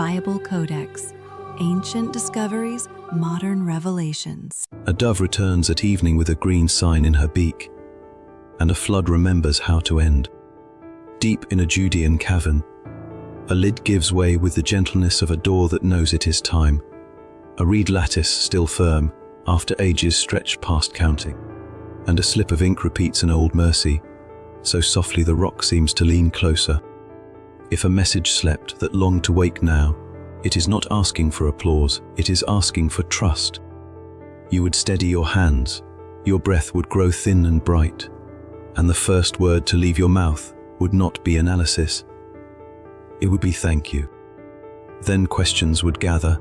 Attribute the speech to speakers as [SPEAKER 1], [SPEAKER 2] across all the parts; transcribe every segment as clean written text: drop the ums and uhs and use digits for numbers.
[SPEAKER 1] Verifiable Codex. Ancient discoveries, modern revelations.
[SPEAKER 2] A dove returns at evening with a green sign in her beak, and a flood remembers how to end. Deep in a Judean cavern, a lid gives way with the gentleness of a door that knows it is time. A reed lattice still firm, after ages stretched past counting, and a slip of ink repeats an old mercy, so softly the rock seems to lean closer. If a message slept that longed to wake now, it is not asking for applause, it is asking for trust. You would steady your hands, your breath would grow thin and bright, and the first word to leave your mouth would not be analysis. It would be thank you. Then questions would gather,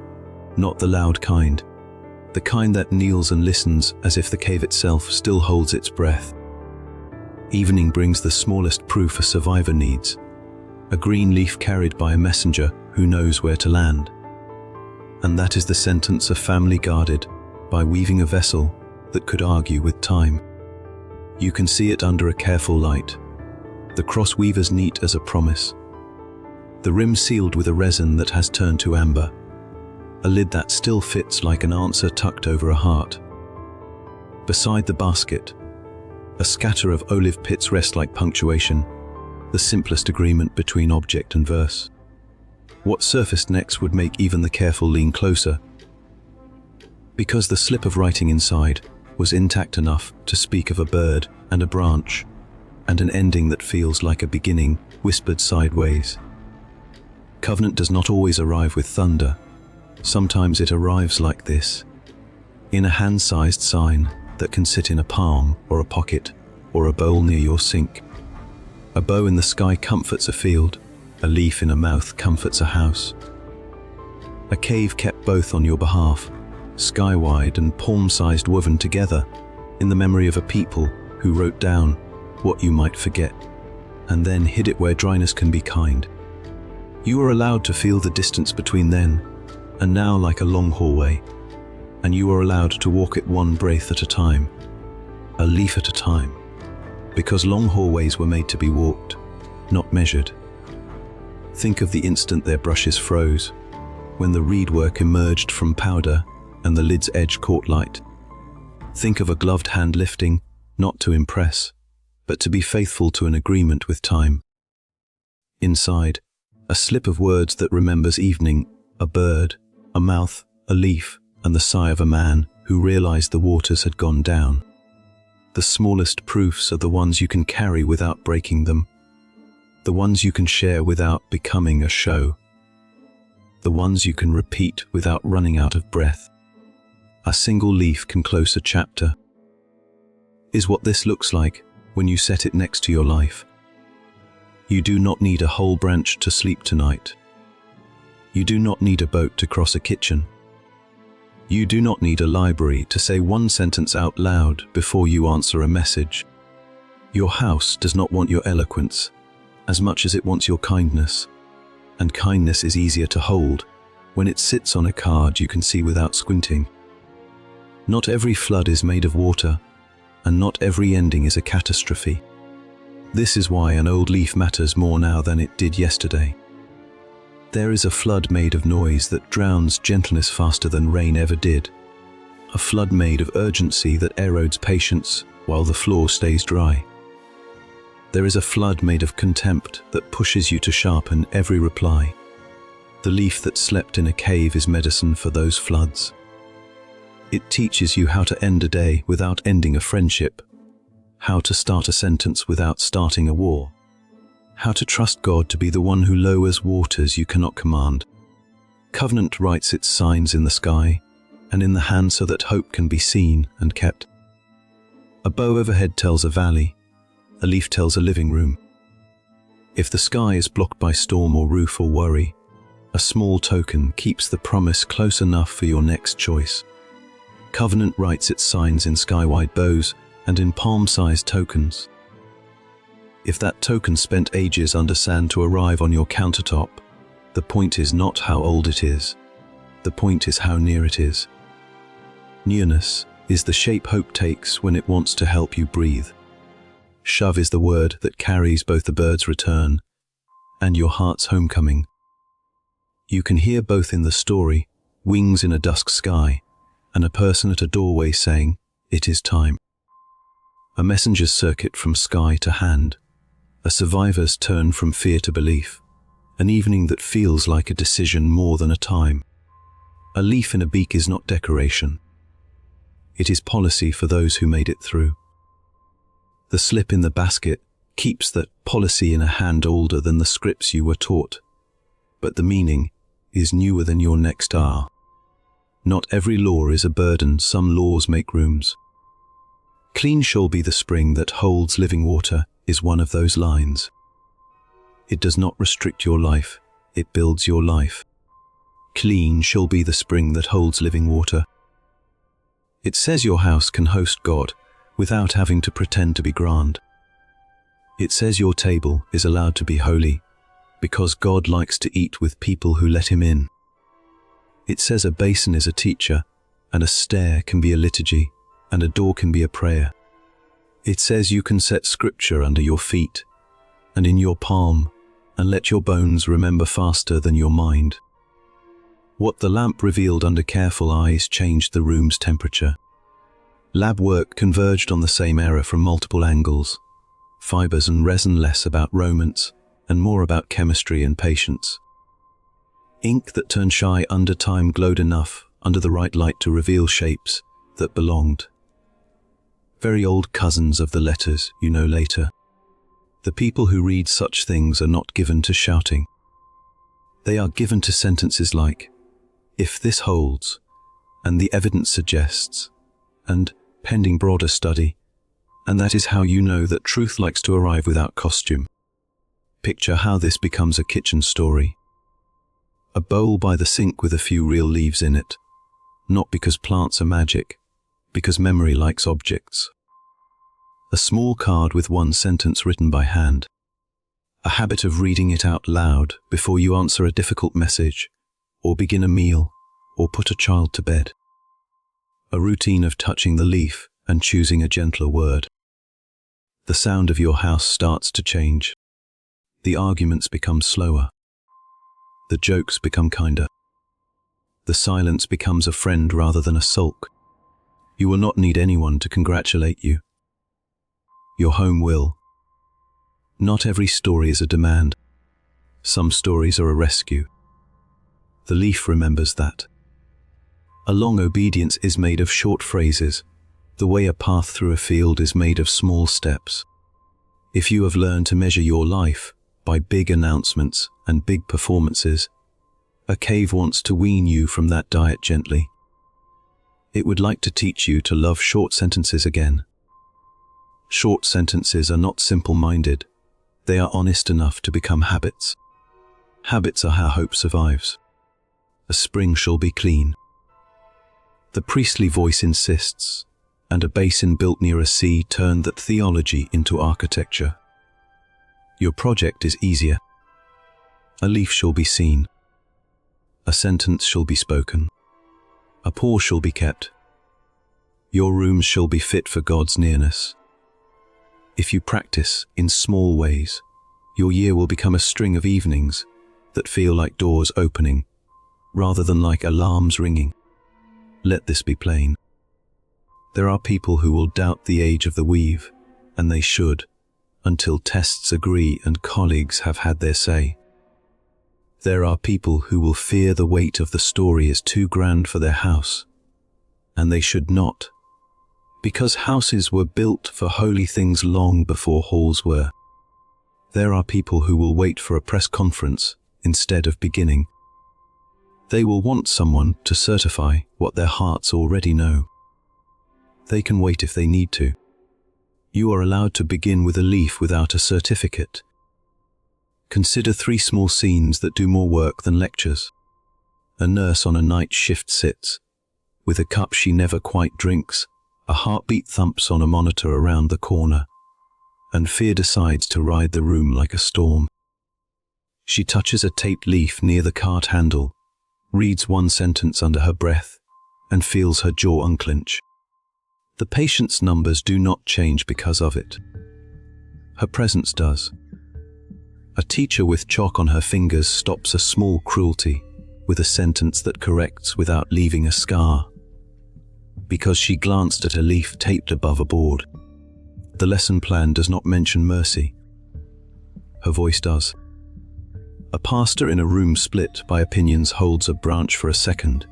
[SPEAKER 2] not the loud kind, the kind that kneels and listens as if the cave itself still holds its breath. Evening brings the smallest proof a survivor needs, a green leaf carried by a messenger who knows where to land. And that is the sentence a family guarded by weaving a vessel that could argue with time. You can see it under a careful light, the cross weavers neat as a promise, the rim sealed with a resin that has turned to amber, a lid that still fits like an answer tucked over a heart. Beside the basket, a scatter of olive pits rest like punctuation, the simplest agreement between object and verse. What surfaced next would make even the careful lean closer, because the slip of writing inside was intact enough to speak of a bird and a branch, and an ending that feels like a beginning whispered sideways. Covenant does not always arrive with thunder. Sometimes it arrives like this, in a hand-sized sign that can sit in a palm or a pocket or a bowl near your sink. A bow in the sky comforts a field, a leaf in a mouth comforts a house. A cave kept both on your behalf, skywide and palm-sized woven together in the memory of a people who wrote down what you might forget, and then hid it where dryness can be kind. You are allowed to feel the distance between then and now like a long hallway, and you are allowed to walk it one breath at a time, a leaf at a time, because long hallways were made to be walked, not measured. Think of the instant their brushes froze, when the reedwork emerged from powder and the lid's edge caught light. Think of a gloved hand lifting, not to impress, but to be faithful to an agreement with time. Inside, a slip of words that remembers evening, a bird, a mouth, a leaf, and the sigh of a man who realized the waters had gone down. The smallest proofs are the ones you can carry without breaking them, the ones you can share without becoming a show, the ones you can repeat without running out of breath. A single leaf can close a chapter. Is what this looks like when you set it next to your life. You do not need a whole branch to sleep tonight. You do not need a boat to cross a kitchen. You do not need a library to say one sentence out loud before you answer a message. Your house does not want your eloquence as much as it wants your kindness, and kindness is easier to hold when it sits on a card you can see without squinting. Not every flood is made of water, and not every ending is a catastrophe. This is why an old leaf matters more now than it did yesterday. There is a flood made of noise that drowns gentleness faster than rain ever did. A flood made of urgency that erodes patience while the floor stays dry. There is a flood made of contempt that pushes you to sharpen every reply. The leaf that slept in a cave is medicine for those floods. It teaches you how to end a day without ending a friendship, how to start a sentence without starting a war, how to trust God to be the one who lowers waters you cannot command. Covenant writes its signs in the sky and in the hand so that hope can be seen and kept. A bow overhead tells a valley, a leaf tells a living room. If the sky is blocked by storm or roof or worry, a small token keeps the promise close enough for your next choice. Covenant writes its signs in skywide bows and in palm-sized tokens. If that token spent ages under sand to arrive on your countertop, the point is not how old it is. The point is how near it is. Nearness is the shape hope takes when it wants to help you breathe. Shove is the word that carries both the bird's return and your heart's homecoming. You can hear both in the story, wings in a dusk sky, and a person at a doorway saying, "It is time." A messenger's circuit from sky to hand, a survivor's turn from fear to belief, an evening that feels like a decision more than a time. A leaf in a beak is not decoration. It is policy for those who made it through. The slip in the basket keeps that policy in a hand older than the scripts you were taught, but the meaning is newer than your next hour. Not every law is a burden, some laws make rooms. Clean shall be the spring that holds living water is one of those lines. It does not restrict your life, it builds your life. Clean shall be the spring that holds living water. It says your house can host God without having to pretend to be grand. It says your table is allowed to be holy because God likes to eat with people who let him in. It says a basin is a teacher, and a stair can be a liturgy, and a door can be a prayer. It says you can set scripture under your feet and in your palm and let your bones remember faster than your mind. What the lamp revealed under careful eyes changed the room's temperature. Lab work converged on the same error from multiple angles. Fibers and resin less about romance and more about chemistry and patience. Ink that turned shy under time glowed enough under the right light to reveal shapes that belonged. Very old cousins of the letters you know later. The people who read such things are not given to shouting. They are given to sentences like, "If this holds," and "the evidence suggests," and "pending broader study," and that is how you know that truth likes to arrive without costume. Picture how this becomes a kitchen story. A bowl by the sink with a few real leaves in it, not because plants are magic, because memory likes objects. A small card with one sentence written by hand. A habit of reading it out loud before you answer a difficult message, or begin a meal, or put a child to bed. A routine of touching the leaf and choosing a gentler word. The sound of your house starts to change. The arguments become slower. The jokes become kinder. The silence becomes a friend rather than a sulk. You will not need anyone to congratulate you. Your home will. Not every story is a demand. Some stories are a rescue. The leaf remembers that. A long obedience is made of short phrases, the way a path through a field is made of small steps. If you have learned to measure your life by big announcements and big performances, a cave wants to wean you from that diet gently. It would like to teach you to love short sentences again. Short sentences are not simple-minded. They are honest enough to become habits. Habits are how hope survives. A spring shall be clean. The priestly voice insists, and a basin built near a sea turned that theology into architecture. Your project is easier. A leaf shall be seen. A sentence shall be spoken. A pause shall be kept. Your rooms shall be fit for God's nearness. If you practice in small ways, your year will become a string of evenings that feel like doors opening, rather than like alarms ringing. Let this be plain. There are people who will doubt the age of the weave, and they should, until tests agree and colleagues have had their say. There are people who will fear the weight of the story is too grand for their house, and they should not, because houses were built for holy things long before halls were. There are people who will wait for a press conference instead of beginning. They will want someone to certify what their hearts already know. They can wait if they need to. You are allowed to begin with a leaf without a certificate. Consider 3 small scenes that do more work than lectures. A nurse on a night shift sits, with a cup she never quite drinks. A heartbeat thumps on a monitor around the corner, and fear decides to ride the room like a storm. She touches a taped leaf near the cart handle, reads one sentence under her breath, and feels her jaw unclench. The patient's numbers do not change because of it. Her presence does. A teacher with chalk on her fingers stops a small cruelty with a sentence that corrects without leaving a scar. Because she glanced at a leaf taped above a board. The lesson plan does not mention mercy. Her voice does. A pastor in a room split by opinions holds a branch for a second,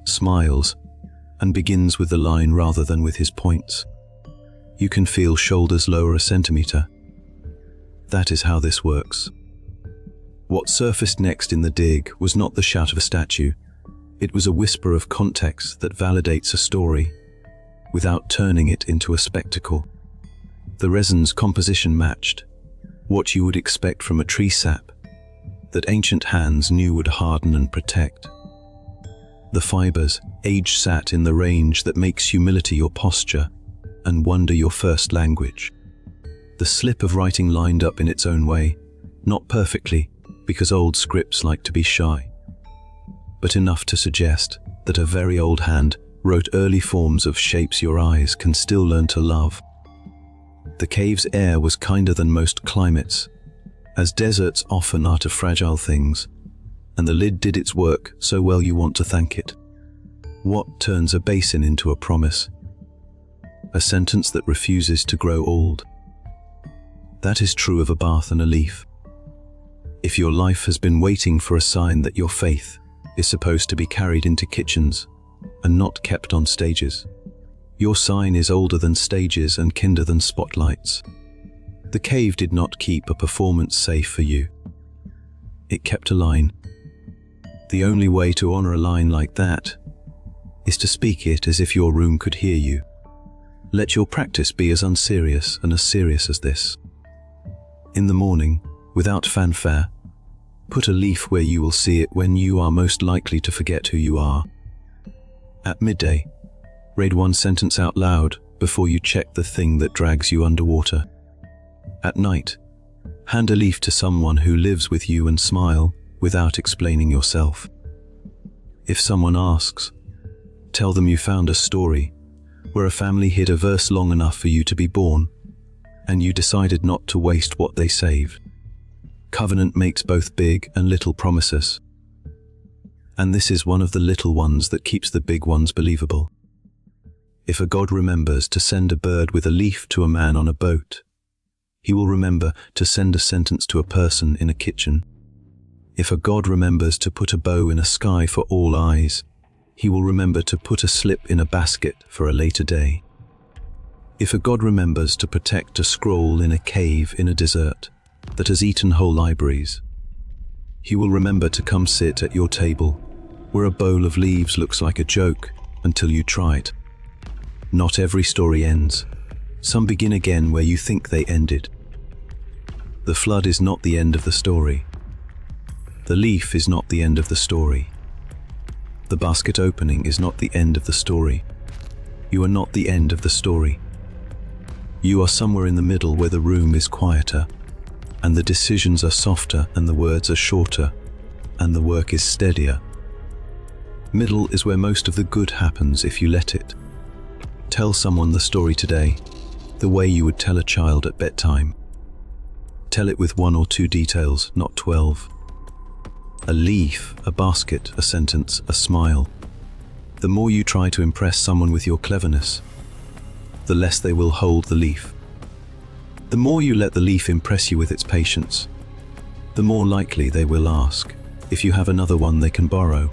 [SPEAKER 2] smiles, and begins with the line rather than with his points. You can feel shoulders lower a centimeter. That is how this works. What surfaced next in the dig was not the shout of a statue. It was a whisper of context that validates a story without turning it into a spectacle. The resin's composition matched what you would expect from a tree sap that ancient hands knew would harden and protect. The fibers, age sat in the range that makes humility your posture and wonder your first language. The slip of writing lined up in its own way, not perfectly, because old scripts like to be shy, but enough to suggest that a very old hand wrote early forms of shapes your eyes can still learn to love. The cave's air was kinder than most climates, as deserts often are to fragile things, and the lid did its work so well you want to thank it. What turns a basin into a promise? A sentence that refuses to grow old. That is true of a bath and a leaf. If your life has been waiting for a sign that your faith is supposed to be carried into kitchens and not kept on stages, your sign is older than stages and kinder than spotlights. The cave did not keep a performance safe for you. It kept a line. The only way to honor a line like that is to speak it as if your room could hear you. Let your practice be as unserious and as serious as this. In the morning, without fanfare, put a leaf where you will see it when you are most likely to forget who you are. At midday, read one sentence out loud before you check the thing that drags you underwater. At night, hand a leaf to someone who lives with you and smile without explaining yourself. If someone asks, tell them you found a story where a family hid a verse long enough for you to be born, and you decided not to waste what they saved. Covenant makes both big and little promises. And this is one of the little ones that keeps the big ones believable. If a god remembers to send a bird with a leaf to a man on a boat, he will remember to send a sentence to a person in a kitchen. If a god remembers to put a bow in a sky for all eyes, he will remember to put a slip in a basket for a later day. If a god remembers to protect a scroll in a cave in a desert that has eaten whole libraries, he will remember to come sit at your table where a bowl of leaves looks like a joke until you try it. Not every story ends. Some begin again where you think they ended. The flood is not the end of the story. The leaf is not the end of the story. The basket opening is not the end of the story. You are not the end of the story. You are somewhere in the middle where the room is quieter, and the decisions are softer and the words are shorter, and the work is steadier. Middle is where most of the good happens if you let it. Tell someone the story today, the way you would tell a child at bedtime. Tell it with 1 or 2 details, not 12. A leaf, a basket, a sentence, a smile. The more you try to impress someone with your cleverness, the less they will hold the leaf. The more you let the leaf impress you with its patience, the more likely they will ask if you have another one they can borrow.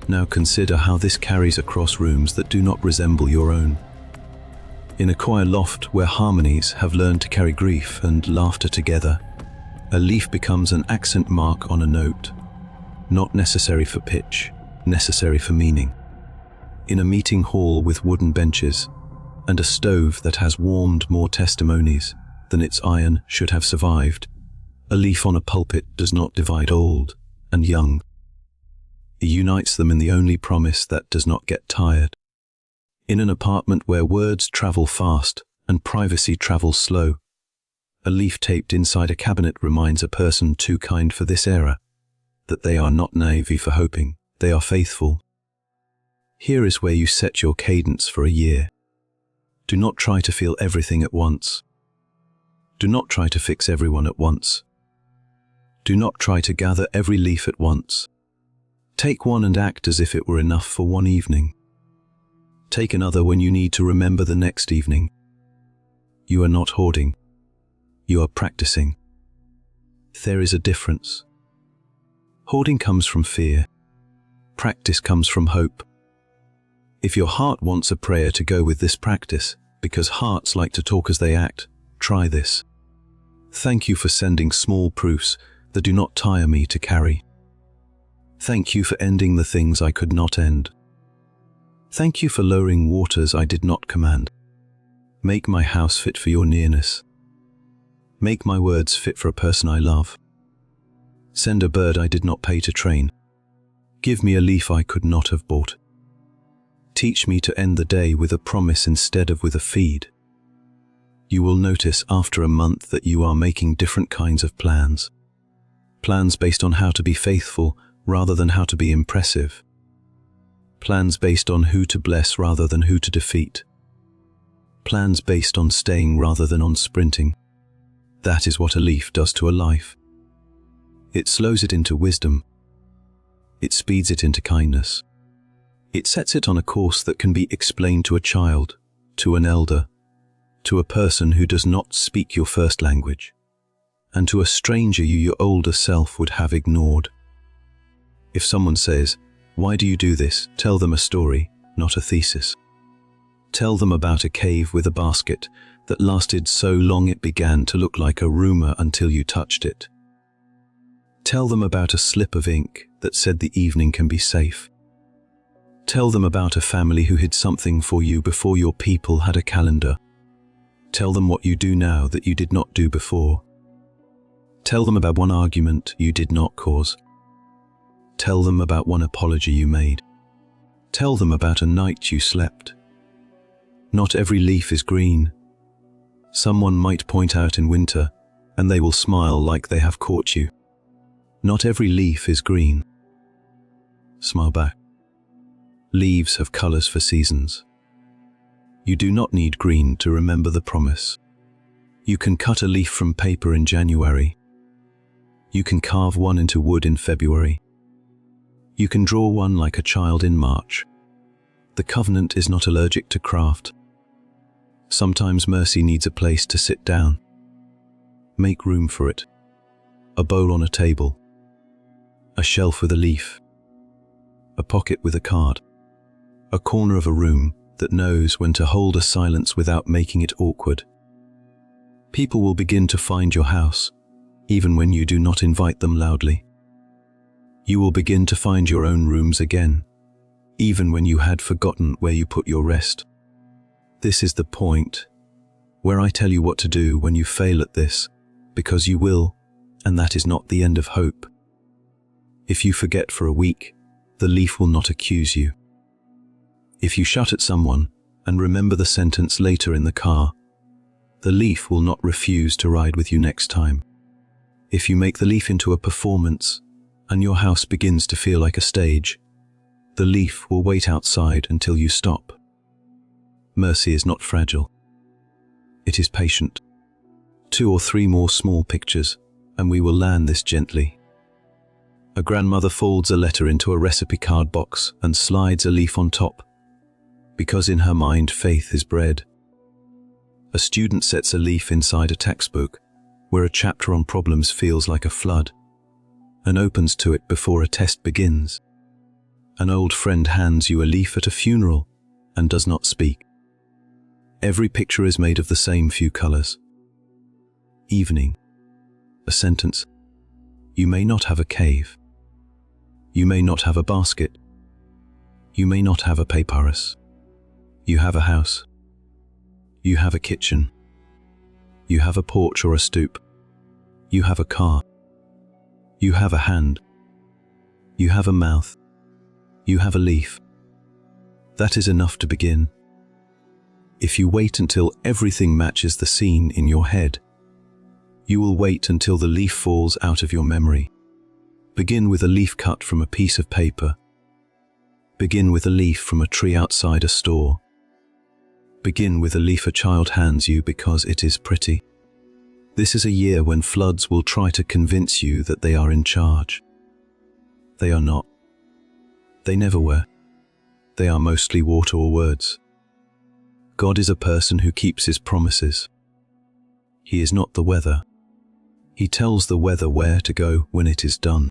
[SPEAKER 2] Now consider how this carries across rooms that do not resemble your own. In a choir loft where harmonies have learned to carry grief and laughter together, a leaf becomes an accent mark on a note, not necessary for pitch, necessary for meaning. In a meeting hall with wooden benches and a stove that has warmed more testimonies than its iron should have survived, a leaf on a pulpit does not divide old and young. It unites them in the only promise that does not get tired. In an apartment where words travel fast and privacy travels slow, a leaf taped inside a cabinet reminds a person too kind for this era that they are not naive for hoping, they are faithful. Here is where you set your cadence for a year. Do not try to feel everything at once. Do not try to fix everyone at once. Do not try to gather every leaf at once. Take one and act as if it were enough for one evening. Take another when you need to remember the next evening. You are not hoarding. You are practicing. There is a difference. Hoarding comes from fear. Practice comes from hope. If your heart wants a prayer to go with this practice, because hearts like to talk as they act, try this. Thank you for sending small proofs that do not tire me to carry. Thank you for ending the things I could not end. Thank you for lowering waters I did not command. Make my house fit for your nearness. Make my words fit for a person I love. Send a bird I did not pay to train. Give me a leaf I could not have bought. Teach me to end the day with a promise instead of with a feed. You will notice after a month that you are making different kinds of plans. Plans based on how to be faithful rather than how to be impressive. Plans based on who to bless rather than who to defeat. Plans based on staying rather than on sprinting. That is what a leaf does to a life. It slows it into wisdom. It speeds it into kindness. It sets it on a course that can be explained to a child, to an elder, to a person who does not speak your first language, and to a stranger you your older self would have ignored. If someone says, "Why do you do this?" tell them a story, not a thesis. Tell them about a cave with a basket that lasted so long it began to look like a rumor until you touched it. Tell them about a slip of ink that said the evening can be safe. Tell them about a family who hid something for you before your people had a calendar. Tell them what you do now that you did not do before. Tell them about one argument you did not cause. Tell them about one apology you made. Tell them about a night you slept. Not every leaf is green. Someone might point out in winter, and they will smile like they have caught you. Not every leaf is green. Smile back. Leaves have colors for seasons. You do not need green to remember the promise. You can cut a leaf from paper in January. You can carve one into wood in February. You can draw one like a child in March. The covenant is not allergic to craft. Sometimes mercy needs a place to sit down. Make room for it. A bowl on a table. A shelf with a leaf. A pocket with a card. A corner of a room that knows when to hold a silence without making it awkward. People will begin to find your house, even when you do not invite them loudly. You will begin to find your own rooms again, even when you had forgotten where you put your rest. This is the point where I tell you what to do when you fail at this, because you will, and that is not the end of hope. If you forget for a week, the leaf will not accuse you. If you shout at someone and remember the sentence later in the car, the leaf will not refuse to ride with you next time. If you make the leaf into a performance and your house begins to feel like a stage, the leaf will wait outside until you stop. Mercy is not fragile. It is patient. 2 or 3 more small pictures, and we will land this gently. A grandmother folds a letter into a recipe card box and slides a leaf on top, because in her mind faith is bread. A student sets a leaf inside a textbook, where a chapter on problems feels like a flood, and opens to it before a test begins. An old friend hands you a leaf at a funeral and does not speak. Every picture is made of the same few colors. Evening. A sentence. You may not have a cave. You may not have a basket. You may not have a papyrus. You have a house. You have a kitchen. You have a porch or a stoop. You have a car. You have a hand. You have a mouth. You have a leaf. That is enough to begin. If you wait until everything matches the scene in your head, you will wait until the leaf falls out of your memory. Begin with a leaf cut from a piece of paper. Begin with a leaf from a tree outside a store. Begin with a leaf a child hands you because it is pretty. This is a year when floods will try to convince you that they are in charge. They are not. They never were. They are mostly water or words. God is a person who keeps his promises. He is not the weather. He tells the weather where to go when it is done.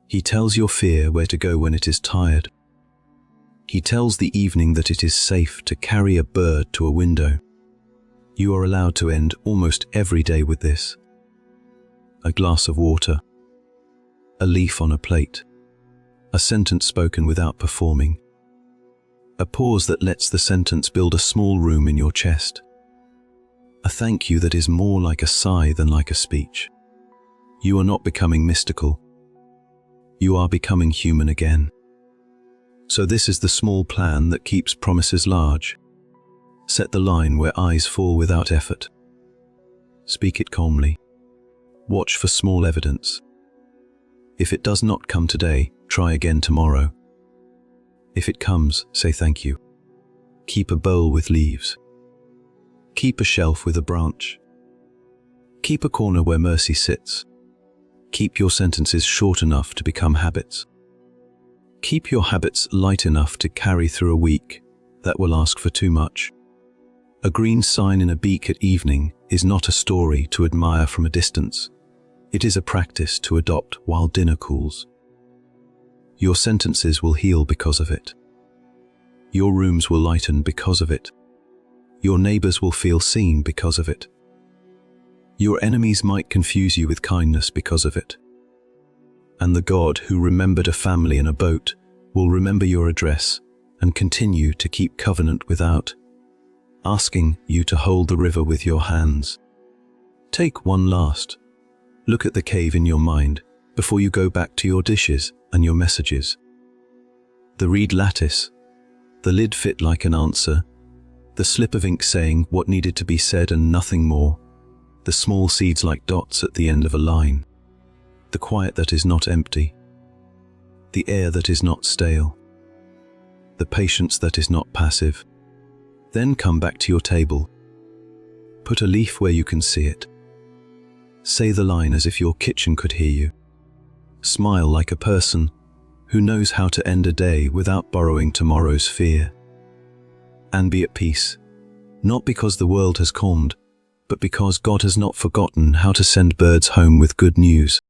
[SPEAKER 2] He tells your fear where to go when it is tired. He tells the evening that it is safe to carry a bird to a window. You are allowed to end almost every day with this. A glass of water, a leaf on a plate, a sentence spoken without performing, a pause that lets the sentence build a small room in your chest, a thank you that is more like a sigh than like a speech. You are not becoming mystical. You are becoming human again. So this is the small plan that keeps promises large. Set the line where eyes fall without effort. Speak it calmly. Watch for small evidence. If it does not come today, try again tomorrow. If it comes, say thank you. Keep a bowl with leaves. Keep a shelf with a branch. Keep a corner where mercy sits. Keep your sentences short enough to become habits. Keep your habits light enough to carry through a week that will ask for too much. A green sign in a beak at evening is not a story to admire from a distance. It is a practice to adopt while dinner cools. Your sentences will heal because of it. Your rooms will lighten because of it. Your neighbors will feel seen because of it. Your enemies might confuse you with kindness because of it. And the God who remembered a family in a boat will remember your address and continue to keep covenant without asking you to hold the river with your hands. Take one last look at the cave in your mind before you go back to your dishes and your messages. The reed lattice, the lid fit like an answer, the slip of ink saying what needed to be said and nothing more, the small seeds like dots at the end of a line, the quiet that is not empty, the air that is not stale, the patience that is not passive. Then come back to your table. Put a leaf where you can see it. Say the line as if your kitchen could hear you. Smile like a person who knows how to end a day without borrowing tomorrow's fear. And be at peace, not because the world has calmed, but because God has not forgotten how to send birds home with good news.